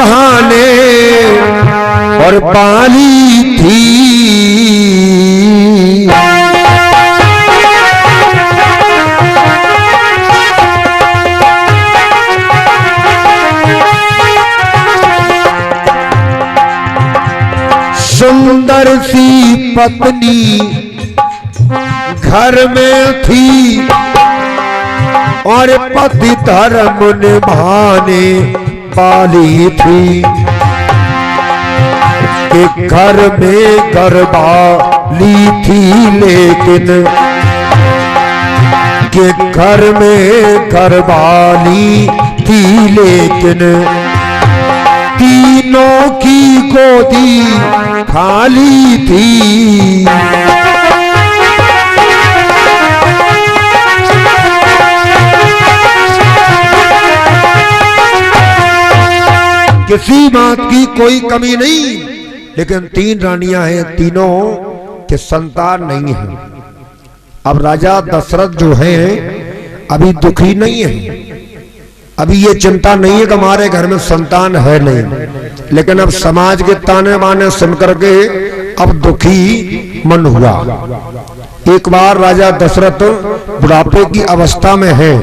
भाने और पाली थी। सुंदर सी पत्नी घर में थी और पति धर्म निभाने पाली थी। कि घर में घरवाली थी लेकिन कि घर में घरवाली थी लेकिन तीनों की गोदी खाली थी। किसी बात की कोई कमी नहीं, लेकिन 3 रानियां हैं, तीनों के संतान नहीं है। अब राजा दशरथ जो हैं अभी दुखी नहीं है, अभी ये चिंता नहीं है कि हमारे घर में संतान है नहीं, लेकिन अब समाज के ताने बाने सुनकर के अब दुखी मन हुआ। एक बार राजा दशरथ बुढ़ापे की अवस्था में है,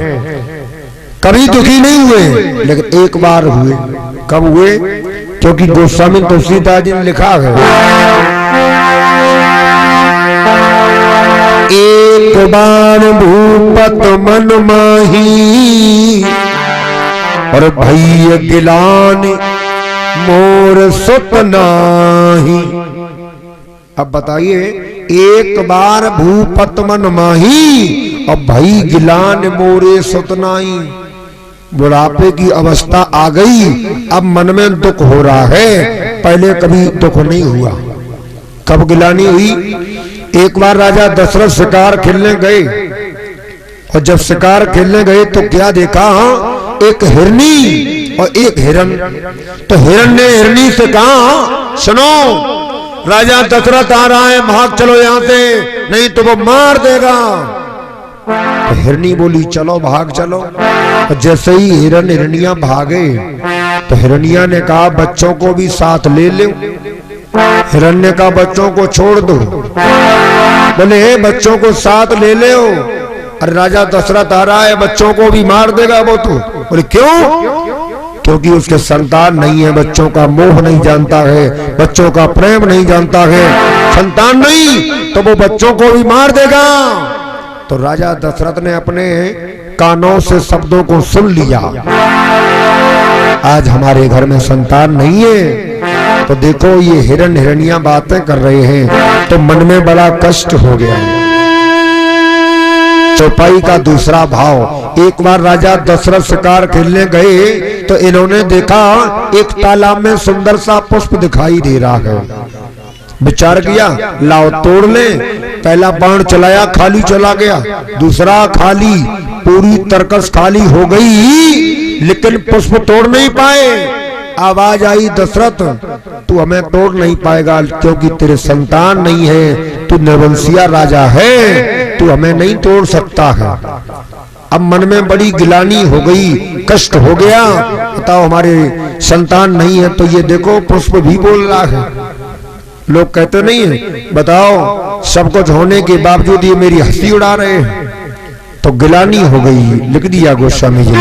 कभी दुखी नहीं हुए, लेकिन एक बार हुए। कब हुए? क्योंकि गोस्वामी तुलसीदास जी ने लिखा है, एक बार भूपत मन माही और भैया गिलान मोर सुत नाही। अब बताइए, एक बार भूपत मन माही और भई गिलान मोरे सुत नाही। बुढ़ापे की अवस्था आ गई, अब मन में दुख हो रहा है, पहले कभी दुख नहीं हुआ। कब गिलानी हुई? एक बार राजा दशरथ शिकार खेलने गए और जब शिकार खेलने गए तो क्या देखा? एक हिरनी और एक हिरन। तो हिरन ने हिरनी से कहा, सुनो राजा दशरथ आ रहा है, भाग चलो यहां से, नहीं तो वो मार देगा। तो हिरनी बोली चलो भाग चलो। और जैसे ही हिरन हिरनिया भागे तो हिरनिया ने कहा बच्चों को भी साथ ले लो। हिरन ने कहा बच्चों को छोड़ दो। बोले हे बच्चों को साथ ले ले। अरे राजा दशरथ आ रहा है, बच्चों को भी मार देगा वो तो। बोले क्यों? क्योंकि उसके संतान नहीं है, बच्चों का मोह नहीं जानता है, बच्चों का प्रेम नहीं जानता है, संतान नहीं तो वो बच्चों को भी मार देगा। तो राजा दशरथ ने अपने कानों से शब्दों को सुन लिया। आज हमारे घर में संतान नहीं है, तो देखो ये हिरन हिरनिया बातें कर रहे हैं, तो मन में बड़ा कष्ट हो गया। चौपाई का दूसरा भाव, एक बार राजा दशरथ शिकार खेलने गए तो इन्होंने देखा एक तालाब में सुंदर सा पुष्प दिखाई दे रहा है। विचार किया लाओ तोड़ ले। पहला बाण चलाया, खाली चला गया, दूसरा खाली, पूरी तरकस खाली हो गई, लेकिन पुष्प तोड़ नहीं पाए। आवाज आई दशरथ तू हमें तोड़ नहीं पाएगा क्योंकि तेरे संतान नहीं है, तू निर्वंशिया राजा है, तू हमें नहीं तोड़ सकता है। अब मन में बड़ी गिलानी हो गई, कष्ट हो गया, बताओ हमारे संतान नहीं है। तो ये देखो पुष्प भी बोल रहा है। लोग कहते नहीं है, बताओ सब कुछ होने के बावजूद ये मेरी हंसी उड़ा रहे हैं। तो गिलानी हो गई, लिख दिया गोस्वामी जी।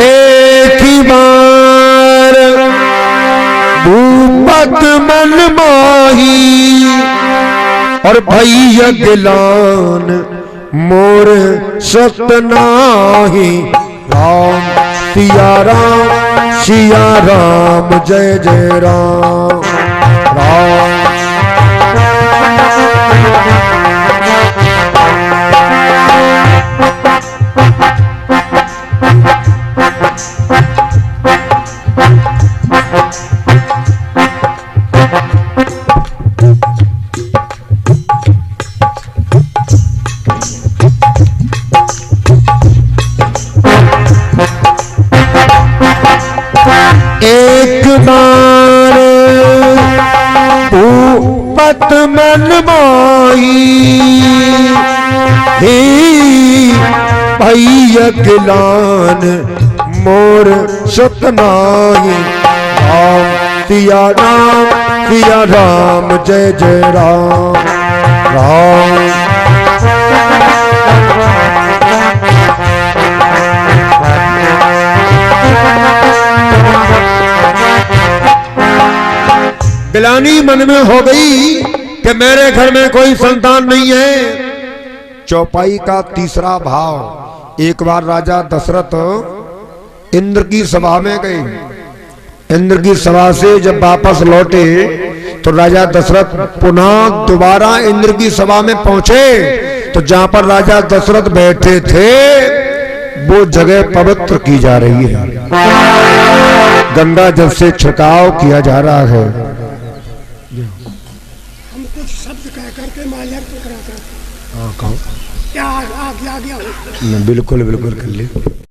एक ही बार भूपत मन माही और भैया गिलान मोर सत नाही। राम सिया राम सिया राम जय जय राम। राम एक बार भूपत मन माही भैया गिलान मोर सुत नाही। सिया राम जय जय राम राम। गिलानी मन में हो गई कि मेरे घर में कोई संतान नहीं है। चौपाई का तीसरा भाव। एक बार राजा दशरथ इंद्र की सभा में गए। इंद्र की सभा से जब वापस लौटे तो राजा दशरथ पुनः दोबारा इंद्र की सभा में पहुंचे तो जहां पर राजा दशरथ बैठे थे वो जगह पवित्र की जा रही है। गंगा जल से छिड़काव किया जा रहा है। हम कुछ शब्द कह करके माल्यार्पण कराते हैं। हाँ कहो। क्या आ गया बिल्कुल बिल्कुल कर ले।